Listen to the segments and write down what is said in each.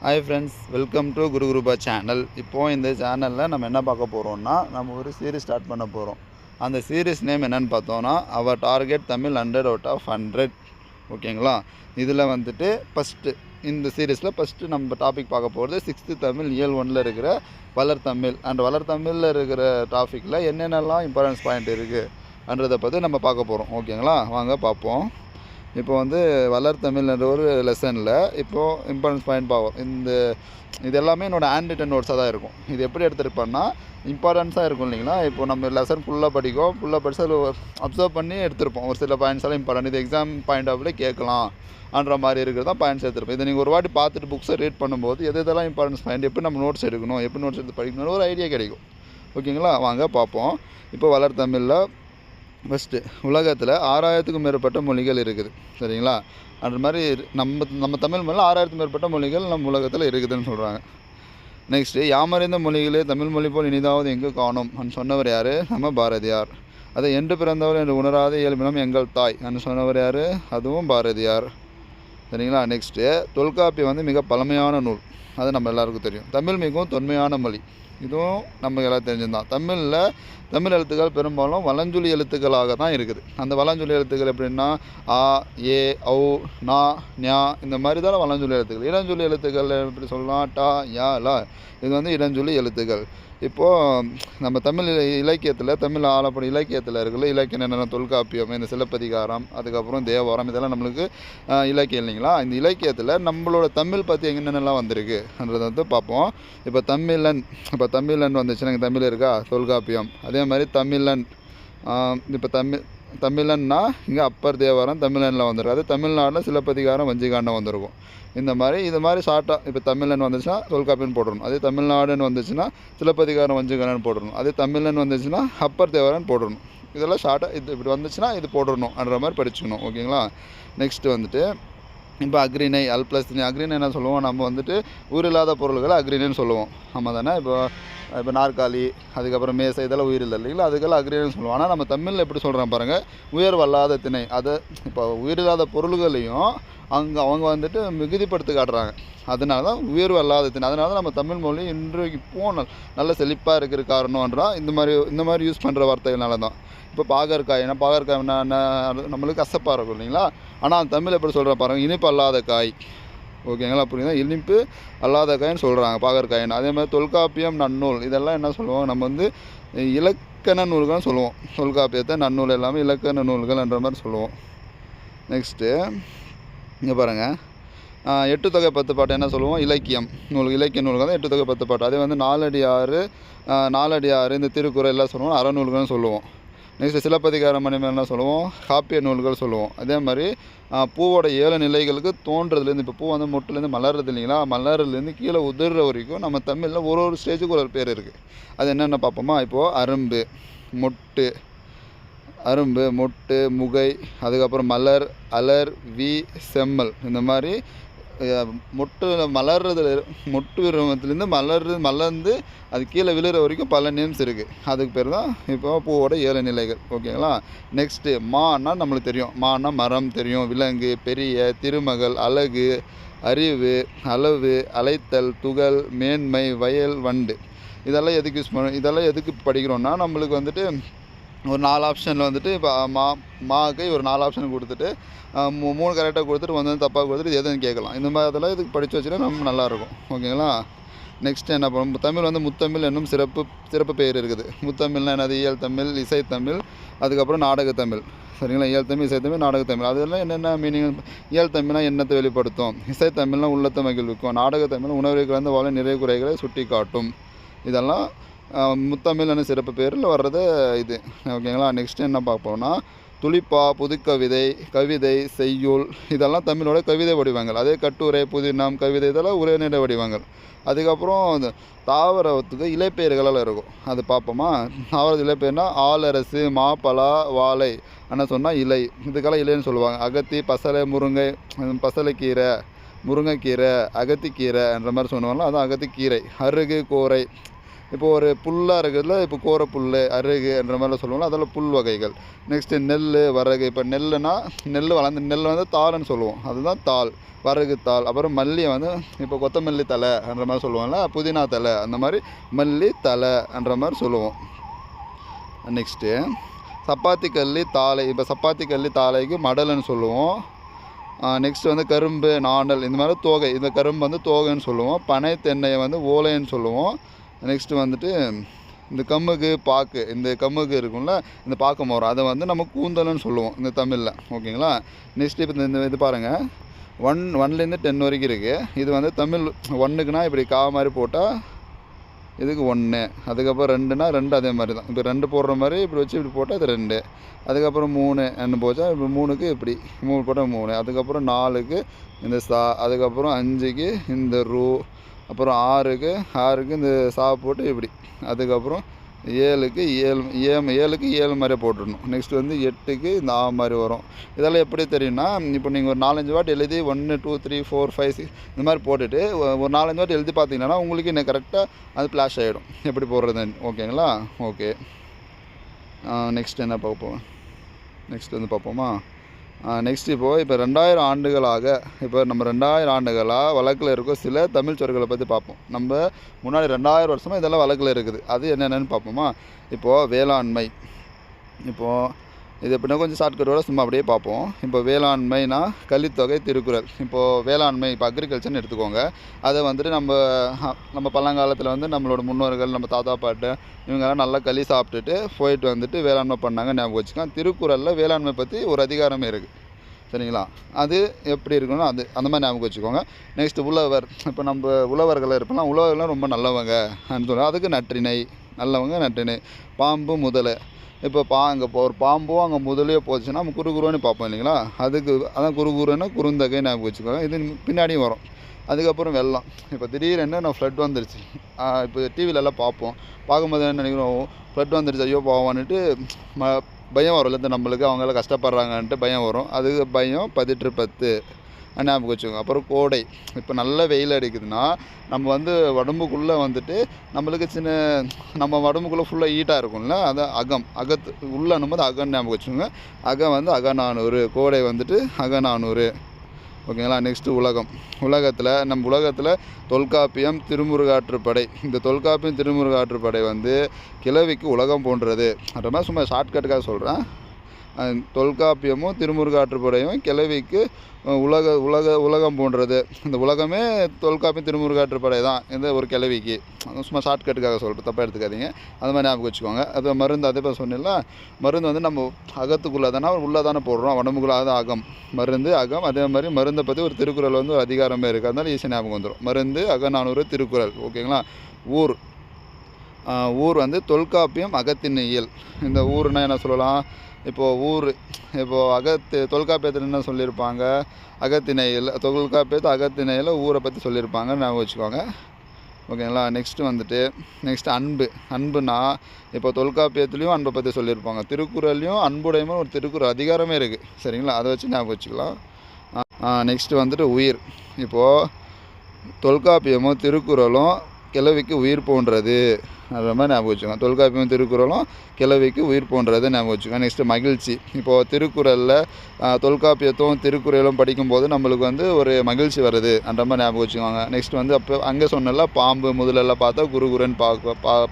Hi friends, welcome to Guru Gurupa channel. இப்போது இந்த சேனலில் நம்ம என்ன பார்க்க போகிறோம்னா, நம்ம ஒரு சீரீஸ் ஸ்டார்ட் பண்ண போகிறோம். அந்த சீரீஸ் நேம் என்னென்னு பார்த்தோன்னா, அவர் டார்கெட் தமிழ் 100 அவுட் ஆஃப் 100. ஓகேங்களா? இதில் வந்துட்டு இந்த சீரீஸில் ஃபஸ்ட்டு நம்ம டாபிக் பார்க்க போகிறது 6th தமிழ் இயல் 1ல் இருக்கிற வளர் தமிழ். வளர் தமிழில் இருக்கிற டாபிக்கில் என்னென்னலாம் இம்பார்ட்டன்ஸ் பாயிண்ட் இருக்குன்றதை பற்றி நம்ம பார்க்க போகிறோம். ஓகேங்களா? வாங்க பார்ப்போம். இப்போ வளர் தமிழ்ன்ற ஒரு லெசனில் இப்போது இம்பார்ட்டன்ஸ் பாயிண்ட் பார்ப்போம். இது எல்லாமே என்னோடய ஹேண்ட் ரிட்டன் நோட்ஸாக தான் இருக்கும். இது எப்படி எடுத்துருப்பேன்னா, இம்பார்ட்டன்ஸாக இருக்கும் இல்லைங்களா? இப்போ நம்ம லெசன் ஃபுல்லாக படித்து அதில் அப்சர்வ் பண்ணி எடுத்திருப்போம். ஒரு சில பாயிண்ட்ஸ் எல்லாம் இம்பார்ட்டன்ட், இது எக்ஸாம் பாயிண்ட் ஆஃப் வியூவில் கேட்கலாம்ன்ற மாதிரி இருக்கிறது தான் பாயிண்ட்ஸ் எடுத்துருப்போம். இதை நீங்கள் ஒரு வாட்டி பார்த்துட்டு புக்ஸை ரீட் பண்ணும்போது இதெல்லாம் இம்பார்ட்டன்ஸ் பாயிண்ட், எப்படி நம்ம நோட்ஸ் எடுக்கணும், எப்படி நோட்ஸ் எடுத்து படிக்கணும்னு ஒரு ஐடியா கிடைக்கும். ஓகேங்களா? வாங்க பார்ப்போம். இப்போ வளர் தமிழில் ஃபஸ்ட்டு, உலகத்தில் 6000க்கும் மேற்பட்ட மொழிகள் இருக்குது. சரிங்களா? அந்த மாதிரி நம்ம தமிழ் மொழியில் 6000க்கும் மேற்பட்ட மொழிகள் நம்ம உலகத்தில் இருக்குதுன்னு சொல்கிறாங்க. நெக்ஸ்ட்டு, யாமறிந்த மொழிகளே தமிழ் மொழி போல் இனிதாவது எங்கே காணும் சொன்னவர் யார்? நம்ம பாரதியார். அதை என்று பிறந்தவர் என்று உணராத இயல்பினம் எங்கள் தாய் சொன்னவர் யார்? அதுவும் பாரதியார். சரிங்களா? நெக்ஸ்ட்டு, தொல்காப்பியம் மிக பழமையான நூல். அது நம்ம எல்லாருக்கும் தெரியும். தமிழ் மிகவும் தொன்மையான மொழி. இதுவும் நம்ம எல்லாம் தெரிஞ்சுதான். தமிழ் எழுத்துக்கள் பெரும்பாலும் வலஞ்சொலி எழுத்துக்களாக தான் இருக்குது. அந்த வலஞ்சொலி எழுத்துக்கள் எப்படின்னா ஆ, ஏ, ஔ, நா, ஞா, இந்த மாதிரி தான் வலஞ்சொலி எழுத்துக்கள். இடஞ்சொலி எழுத்துக்கள் எப்படி சொல்லலாம்? டா, யா, லா. இது இடஞ்சொலி எழுத்துக்கள். இப்போது நம்ம தமிழ் இலக்கியத்தில், தமிழ் ஆலப்படி இலக்கியத்தில் இருக்குல்ல, இலக்கியம் என்னென்ன? தொல்காப்பியம், இந்த சிலப்பதிகாரம், அதுக்கப்புறம் தேவாரம், இதெல்லாம் நம்மளுக்கு இலக்கியம் இல்லைங்களா? இந்த இலக்கியத்தில் நம்மளோட தமிழ் பற்றி என்னென்னலாம் வந்திருக்குன்றதை பார்ப்போம். இப்போ தமிழன் வந்துச்சுன்னா இங்கே தமிழ் இருக்கா? தொல்காப்பியம். அதே மாதிரி தமிழன், இப்போ தமிழன்னா இங்கே அப்பர் தேவாரம் தமிழனில் வந்திருக்கு. அது தமிழ்நாட்டில் சிலப்பதிகாரம் வஞ்சிகாண்டம் வந்திருக்கும். இது மாதிரி ஷார்ட்டாக இப்போ தமிழன் வந்துச்சுன்னா தொல்காப்பியன் போட்டுடணும். அதே தமிழ்நாடுன்னு வந்துச்சுன்னா சிலப்பதிகாரம் வஞ்சிகாண்டம் போட்டுடணும். அதே தமிழன் வந்துச்சுன்னா அப்பர் தேவாரன் போட்டுடணும். இதெல்லாம் ஷார்ட்டாக இப்படி வந்துச்சுன்னா இது போட்டுடணும்ன்ற மாதிரி படிச்சுக்கணும். ஓகேங்களா? நெக்ஸ்ட்டு இப்போ அக்ரிணை, அல்ப்ளஸ் அக்ரிணை என்ன சொல்லுவோம்? நம்ம உயிரில்லாத பொருள்களை அக்ரிணைன்னு சொல்லுவோம். ஆமாம் தானே? இப்போ நாற்காலி, அதுக்கப்புறம் மேசை, இதெல்லாம் உயிர் இல்லை இல்லைங்களா? அதுக்கெல்லாம் அக்ரிணைன்னு சொல்லுவோம். ஆனால் நம்ம தமிழில் எப்படி சொல்கிறோம் பாருங்கள், உயர்வல்லாத திணை. அதை இப்போ உயிரில்லாத பொருள்களையும் அவங்க மிகுதிப்படுத்தி காட்டுறாங்க. அதனால தான் உயர்வு அல்லாத திணை. அதனால தான் நம்ம தமிழ் மொழி இன்றைக்கு இப்போது நல்ல செழிப்பாக இருக்கிற காரணம்ன்றா இந்த மாதிரி யூஸ் பண்ணுற வார்த்தைகள்னால தான். இப்போ பாகற்காய் நம்மளுக்கு கசப்பாக இருக்கும் இல்லைங்களா? ஆனால் தமிழ் எப்படி சொல்கிற பாருங்கள், இனிப்பு அல்லாத காய். ஓகேங்களா? புரியுதா? இனிப்பு அல்லாத காய்ன்னு சொல்கிறாங்க பாகற்காயின்னு. அதே மாதிரி தொல்காப்பியம், நன்னூல், இதெல்லாம் என்ன சொல்லுவோம்? நம்ம இலக்கண நூல்கள்னு சொல்லுவோம். தொல்காப்பியத்தை, நன்னூல் எல்லாமே இலக்கண நூல்கள்ன்ற மாதிரி சொல்லுவோம். நெக்ஸ்ட்டு இங்கே பாருங்கள், 8 தொகை 10 பாட்டு என்ன சொல்லுவோம்? இலக்கிய நூல்கள் தான் 8 தொகை 10 பாட்டு. அதே 4 அடி 6 இந்த திருக்குறள் எல்லாம் சொல்லுவோம், அறநூல்கள்னு சொல்லுவோம். நெக்ஸ்ட்டு சிலப்பதிகாரம், மணிமேகலை சொல்லுவோம், காப்பிய நூல்கள் சொல்லுவோம். அதே மாதிரி பூவோட 7 நிலைகளுக்கு தோன்றதுலேருந்து, இப்போ பூ மொட்டுலேருந்து மலர்றது இல்லைங்களா? மலர்லேருந்து கீழே உதிர்ற வரைக்கும் நம்ம தமிழில் ஒரு ஸ்டேஜுக்கு ஒரு பேர் இருக்குது. அது என்னென்ன பார்ப்போமா? இப்போது அரும்பு, மொட்டு, முகை, அதுக்கப்புறம் மலர், அலர், வி, செம்மல். இந்த மாதிரி மொட்டு விரும்பத்துலேருந்து மலர்ந்து அது கீழே விழுற வரைக்கும் பல நேம்ஸ் இருக்குது. அதுக்கு பேர் தான் இப்போ பூவோட 7 நிலைகள். ஓகேங்களா? நெக்ஸ்ட்டு மான்னா நம்மளுக்கு தெரியும். மான்னா மரம் தெரியும், விலங்கு, பெரிய, திருமகள், அழகு, அறிவு, அளவு, அலைத்தல், துகள், மேன்மை, வயல், வண்டு. இதெல்லாம் எதுக்கு யூஸ் பண்ணணும்? இதெல்லாம் எதுக்கு படிக்கிறோன்னா, நம்மளுக்கு ஒரு 4 ஆப்ஷனில் இப்போ மாக்கு ஒரு 4 ஆப்ஷன் கொடுத்துட்டு 3 கரெக்டாக கொடுத்துட்டு தப்பாக கொடுத்துட்டு எதுன்னு கேட்கலாம். இந்த மாதிரி அதெல்லாம் இதுக்கு படித்து வச்சுன்னா நம்ம நல்லாயிருக்கும். ஓகேங்களா? நெக்ஸ்ட்டு என்ன பண்ணுவோம்? தமிழ் முத்தமிழ் என்னும் சிறப்பு பெயர் இருக்குது. முத்தமிழ்னா என்னது? இயல் தமிழ், இசைத்தமிழ், அதுக்கப்புறம் நாடகத்தமிழ். சரிங்களா? இயல் தமிழ், இசைத்தமிழ், நாடகத்தமிழ். அதெல்லாம் என்னென்ன மீனிங்? இயல் தமிழ்னா எண்ணத்தை வெளிப்படுத்தும், இசைத்தமிழ்னா உள்ளத்தை மகிழ்விக்கும், நாடகத்தமிழ் உணர்வை கலந்து வாழ நிறைய குறைகளை சுட்டி காட்டும். இதெல்லாம் முத்தமிழ்னு சிறப்பு பேரில் வர்றது இது. ஓகேங்களா? நெக்ஸ்ட்டு என்ன பார்ப்போம்னா, துளிப்பா, புதுக்கவிதை, கவிதை, செய்யுள், இதெல்லாம் தமிழோட கவிதை வடிவங்கள். அதே கட்டுரை, புதினம், கவிதை, இதெல்லாம் உரைநடை வடிவங்கள். அதுக்கப்புறம் தாவரத்துக்கு இலைப்பெயர்களெல்லாம் இருக்கும். அது பார்ப்போமா? தாவரத்து இலைப்பெயர்னா ஆலரசு, மாப்பலா, வாழை சொன்னால் இலை. இதுக்கெல்லாம் இலைன்னு சொல்லுவாங்க. அகத்தி, பசலை, பசலைக்கீரை, முருங்கைக்கீரை, அகத்திக்கீரைன்ற மாதிரி சொன்னாலும் அதுதான் அகத்திக்கீரை. அருகு, கோரை, இப்போ ஒரு புல்லாக இருக்கிறதுல இப்போ கோர புல், அருகுன்ற மாதிரிலாம் சொல்லுவோம்ல, அதெல்லாம் புல் வகைகள். நெக்ஸ்ட்டு நெல், வரகு. இப்போ நெல்லுனா நெல் வளர்ந்து நெல் வந்து தாள்னு சொல்லுவோம், அதுதான் தாள், வரகு தாள். அப்புறம் மல்லியை வந்து இப்போ கொத்தமல்லி தலைன்ற மாதிரி சொல்லுவோம்ல, புதினா தலை, அந்த மாதிரி மல்லி தலைன்ற மாதிரி சொல்லுவோம். நெக்ஸ்ட்டு சப்பாத்தி கல்லி தாளை. இப்போ சப்பாத்தி கல்லி தாளைக்கு மடல்னு சொல்லுவோம். நெக்ஸ்ட் வந்து கரும்பு, நாணல், இந்த மாதிரி தோகை. இந்த கரும்பு வந்து தோகைன்னு சொல்லுவோம். பனை தென்னையை வந்து ஓலைன்னு சொல்லுவோம். நெக்ஸ்ட்டு வந்துட்டு இந்த கமுகு, பாக்கு. இந்த கமுகு இருக்கும்ல, இந்த பாக்கு மரம், அதை வந்து நம்ம கூந்தல்னு சொல்லுவோம் இந்த தமிழில். ஓகேங்களா. நெக்ஸ்ட்டு இப்போ இந்த இது பாருங்கள், 1லேருந்து 10 வரைக்கும் இருக்குது. இது வந்து தமிழ் 1க்குனா இப்படி கா மாதிரி போட்டால் இதுக்கு 1. அதுக்கப்புறம் 2னா 2 அதே மாதிரி தான். இப்போ 2 போடுற மாதிரி இப்படி வச்சு இப்படி போட்டால் அது 2. அதுக்கப்புறம் 3 போச்சா, இப்போ 3க்கு இப்படி 3 போட்டால் 3. அதுக்கப்புறம் 4க்கு இந்த சா. அதுக்கப்புறம் 5க்கு இந்த ரூ. அப்புறம் 6க்கு இந்த சா போட்டு இப்படி. அதுக்கப்புறம் 7க்கு 7 மாதிரியே போட்டுடணும். நெக்ஸ்ட் வந்து 8க்கு இந்த ஆ மாதிரி வரும். இதெல்லாம் எப்படி தெரியும்னா, இப்போ நீங்கள் ஒரு 4-5 வாட்டி எழுதி 1 2 3 4 5 6 இந்த மாதிரி போட்டுட்டு ஒரு 4-5 வாட்டி எழுதி பார்த்தீங்கன்னா உங்களுக்கு இன்னும் கரெக்டாக அது ஃப்ளாஷ் ஆகிடும் எப்படி போடுறதுன்னு. ஓகேங்களா. ஓகே. நெக்ஸ்ட் என்ன பார்ப்போம், நெக்ஸ்ட் வந்து பார்ப்போமா. நெக்ஸ்ட் இப்போ 2000 ஆண்டுகளாக, இப்போ நம்ம 2000 ஆண்டுகளாக வழக்கில் இருக்க சில தமிழ் சொற்களை பற்றி பார்ப்போம். நம்ம முன்னாடி 2000 வருஷமாக இதெல்லாம் வழக்கில் இருக்குது, அது என்னென்னு பார்ப்போமா. இப்போது வேளாண்மை. இப்போது இது எப்படின்னா கொஞ்சம் ஷார்ட்கட்டோட சும்மா அப்படியே பார்ப்போம். இப்போ வேளாண்மைனா கலித்தொகை, திருக்குறள். இப்போது வேளாண்மை, இப்போ அக்ரிகல்ச்சர்னு எடுத்துக்கோங்க. அதை வந்துட்டு நம்ம பழங்காலத்தில் வந்து நம்மளோட முன்னோர்கள், நம்ம தாத்தா பாட்டு இவங்கெல்லாம் நல்லா களி சாப்பிட்டுட்டு போயிட்டு வந்துட்டு வேளாண்மை பண்ணாங்க, ஞாபகம் வச்சுக்கலாம். திருக்குறளில் வேளாண்மை பற்றி ஒரு அதிகாரமே இருக்குது, சரிங்களா. அது எப்படி இருக்குன்னா அது அந்த மாதிரி ஞாபகம் வச்சுக்கோங்க. நெக்ஸ்ட்டு உழவர். இப்போ நம்ம உழவர்கள் இருப்போம்னா, உழவர்கள்லாம் ரொம்ப நல்லவங்க சொல்லுவோம், அதுக்கு நற்றிணை, நல்லவங்க நற்றிணை. பாம்பு, முதலை. இப்போ அங்கே ஒரு பாம்போ அங்கே முதலையோ போச்சுன்னா நம்ம குறுகுறுன்னு பார்ப்போம் இல்லைங்களா, அதுக்கு அதான் குறுகுறுன்னா குறுந்தகை ஞாபகம் வச்சுக்கோங்க. இது பின்னாடியும் வரும். அதுக்கப்புறம் வெள்ளம். இப்போ திடீர்னு நான் ஃப்ளட் வந்துருச்சு, இப்போ டிவிலெல்லாம் பார்க்கும்போது என்ன நினைக்கிறோம், ஃப்ளட் வந்துருச்சு, ஐயோ போவான்ட்டு பயம் வரும் இல்லை நம்மளுக்கு, அவங்களாம் கஷ்டப்படுறாங்கன்ட்டு பயம் வரும். அதுக்கு பயம் 10 ஞாபகம் வச்சுக்கோங்க. அப்புறம் கோடை. இப்போ நல்ல வெயில் அடிக்குதுன்னா நம்ம வந்து உடம்புக்குள்ளே வந்துட்டு நம்மளுக்கு நம்ம உடம்புக்குள்ளே ஃபுல்லாக ஹீட்டாக இருக்கும்ல, அதை அகத்து உள்ளே அனும்போது அகன்னு ஞாபகம் வச்சுக்கோங்க. அகம் வந்து அகநானூறு, கோடை வந்துட்டு அகநானூறு. ஓகேங்களா. நெக்ஸ்ட்டு உலகம். நம்ம உலகத்தில் தொல்காப்பியம், திருமுருகாற்றுப்படை. இந்த தொல்காப்பியம், திருமுருகாற்றுப்படை வந்து கிழவிக்கு உலகம் போன்றது. அந்த மாதிரி சும்மா ஷார்ட்கட்டுக்காக சொல்கிறேன். தொல்காப்பியமும் திருமுருகாற்றுப்படையும் கிழவிக்கு உலகம் போன்றது. இந்த உலகமே தொல்காப்பியம், திருமுருகாற்றுப்படை தான் இந்த ஒரு கிழவிக்கு. சும்மா ஷார்ட்கட்டுக்காக சொல்கிறேன், தப்பாக எடுத்துக்காதீங்க. அது மாதிரி ஞாபகம் வச்சுக்கோங்க. அது மருந்து, அதே மாதிரி சொன்னீங்களா, மருந்து வந்து நம்ம அகத்துக்குள்ளே தானே உள்ளே தானே போடுறோம், உடம்புக்குள்ளே அது அகம், மருந்து அகம். அதே மாதிரி மருந்தை பற்றி ஒரு திருக்குறள் வந்து ஒரு அதிகாரமே இருக்குது, அதனால ஈஸியாக ஞாபகம் வந்துடும். மருந்து, அகநானூறு, திருக்குறள். ஓகேங்களா. ஊர் வந்து தொல்காப்பியம், அகத்திணையியல். இந்த ஊருன்னா என்ன சொல்லலாம், இப்போது தொல்காப்பியத்தில் என்ன சொல்லியிருப்பாங்க, அகத்திணையில். அகத்திணையில் ஊரை பற்றி சொல்லியிருப்பாங்க, ஞாபகம் வச்சுக்கோங்க. ஓகேங்களா. நெக்ஸ்ட்டு அன்புனா இப்போ தொல்காப்பியத்துலேயும் அன்பை பற்றி சொல்லியிருப்பாங்க, திருக்குறள்லையும் அன்புடையமான ஒரு திருக்குறள் அதிகாரமே இருக்குது, சரிங்களா. அதை வச்சு ஞாபகம் வச்சுக்கலாம். நெக்ஸ்ட்டு வந்துட்டு உயிர். இப்போது தொல்காப்பியமும் திருக்குறளும் கிழவிக்கு உயிர் போன்றது, அது மாதிரி ஞாபகம் வச்சுக்கோங்க. தொல்காப்பியம், திருக்குறளும் கிழவிக்கு உயிர் போன்றது ஞாபகம் வச்சுக்கோங்க. நெக்ஸ்ட்டு மகிழ்ச்சி. இப்போது திருக்குறளில் தொல்காப்பியத்தும் திருக்குறளும் படிக்கும்போது நம்மளுக்கு வந்து ஒரு மகிழ்ச்சி வருது, அந்த மாதிரி ஞாபகம் வச்சுக்கோங்க. நெக்ஸ்ட் வந்து அப்போ அங்கே சொன்னல பாம்பு, முதலெல்லாம் பார்த்தா குருகுரன்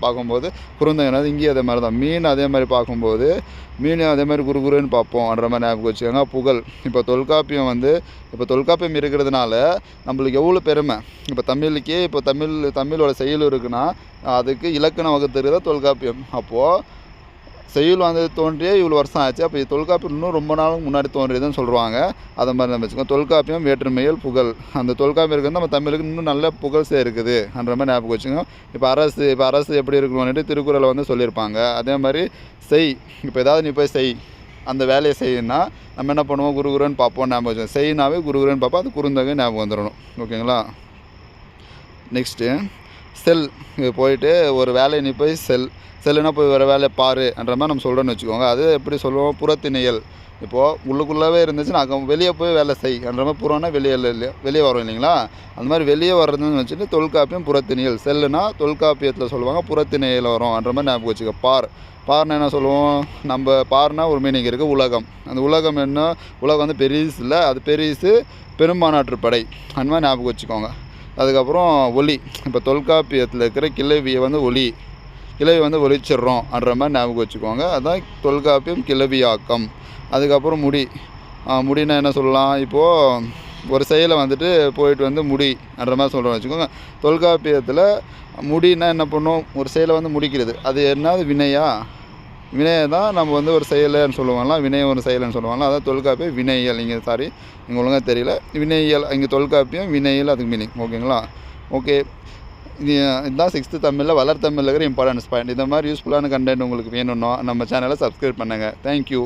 பார்க்கும்போது குறுந்தகை. இங்கேயும் அதே மாதிரி தான். மீன் அதே மாதிரி பார்க்கும்போது மீன் அதே மாதிரி குருகுரன்னு பார்ப்போம்ன்ற மாதிரி ஞாபகம் வச்சுக்கோங்க. புகழ். இப்போ தொல்காப்பியம் இருக்கிறதுனால நம்மளுக்கு எவ்வளோ பெருமை. இப்போ தமிழுக்கே தமிழோட செயல் இருக்குன்னா அதுக்கு இலக்கணம் வகுத்துறது தான் தொல்காப்பியம். அப்போது செய்யுள் வந்து தோன்றியே இவ்வளோ வருஷம் ஆச்சு, அப்போ தொல்காப்பியம் இன்னும் ரொம்ப நாளுக்கு முன்னாடி தோன்றியதுன்னு சொல்லுவாங்க. அதை மாதிரி நம்ம வச்சுக்கோங்க. தொல்காப்பியம், வேற்றுமையல், புகழ். அந்த தொல்காப்பியம் இருக்கிறது நம்ம தமிழுக்கு இன்னும் நல்ல புகழ் இருக்குது அந்த மாதிரி ஞாபகம் வச்சுக்கோங்க. இப்போ அரசு எப்படி இருக்கணும்னுட்டு திருக்குறளை வந்து சொல்லியிருப்பாங்க. அதே மாதிரி இப்போ ஏதாவது நீ போய் அந்த வேலையை செய்யணும்னா நம்ம என்ன பண்ணுவோம், குருகுரன் பார்ப்போம், ஞாபகம் வச்சுக்கோங்க. செய்யினாவே குருகுரன் பார்ப்போம், அது குறுந்தகை ஞாபகம் வந்துடணும். ஓகேங்களா. நெக்ஸ்ட்டு செல் போயிட்டு ஒரு வேலையை நீ போய் செல்லுனா போய் வேறு வேலையை பாருன்ற மாதிரி நம்ம சொல்கிறோன்னு வச்சுக்கோங்க. அது எப்படி சொல்லுவோம், புறத்திணையல். இப்போது உள்ளுக்குள்ளவே இருந்துச்சுன்னா அங்கே வெளியே போய் வேலை செய்ன்ற மாதிரி புறம்னா வெளியே வரும் இல்லைங்களா, அந்த மாதிரி வெளியே வர்றதுன்னு வச்சுட்டு தொல்காப்பியம் புறத்திணையல். செல்லுனா தொல்காப்பியத்தில் சொல்லுவாங்க, புறத்திணையல் வரும்ன்ற மாதிரி ஞாபகம் வச்சுக்க. பார்னா என்ன சொல்லுவோம், நம்ம பார்னா ஒரு மீனிங் இருக்குது, உலகம். அந்த உலகம் என்ன, உலகம் வந்து பெரிசு இல்லை, அது பெரிசு பெரும்பானாற்று படை, அந்த மாதிரி ஞாபகம் வச்சுக்கோங்க. அதுக்கப்புறம் ஒலி, இப்போ தொல்காப்பியத்தில் இருக்கிற கிளவியை வந்து கிளவி வந்து ஒலிச்சிட்றோம்ன்ற மாதிரி ஞாபகம் வச்சுக்கோங்க. அதுதான் தொல்காப்பியம் கிளவியாக்கம். அதுக்கப்புறம் முடினா என்ன சொல்லலாம், இப்போது ஒரு செயலை வந்துட்டு போயிட்டு வந்து முடின்ற மாதிரி சொல்கிறோம் வச்சுக்கோங்க. தொல்காப்பியத்தில் முடினா என்ன பண்ணும், ஒரு செயலை வந்து முடிக்கிறது. அது என்னது, வினையை தான் நம்ம வந்து ஒரு செயலைன்னு சொல்லுவாங்களாம், வினையை ஒரு செயலைன்னு சொல்லுவாங்களா. அதான் தொல்காப்பியம் வினையியல். இங்கே ஒழுங்காக தெரியல, வினையியல் இங்கே தொல்காப்பியம் வினையியல், அதுக்கு மீனிங். ஓகேங்களா? ஓகே, இதுதான் 6th தமிழில் வளர்த்தமிழில் இருக்கிற இம்பார்ட்டன்ஸ் பாயிண்ட். இந்த மாதிரி யூஸ்ஃபுல்லான கண்டென்ட் உங்களுக்கு வேணும்னா நம்ம சேனலை சப்ஸ்கிரைப் பண்ணுங்கள். தேங்க்யூ.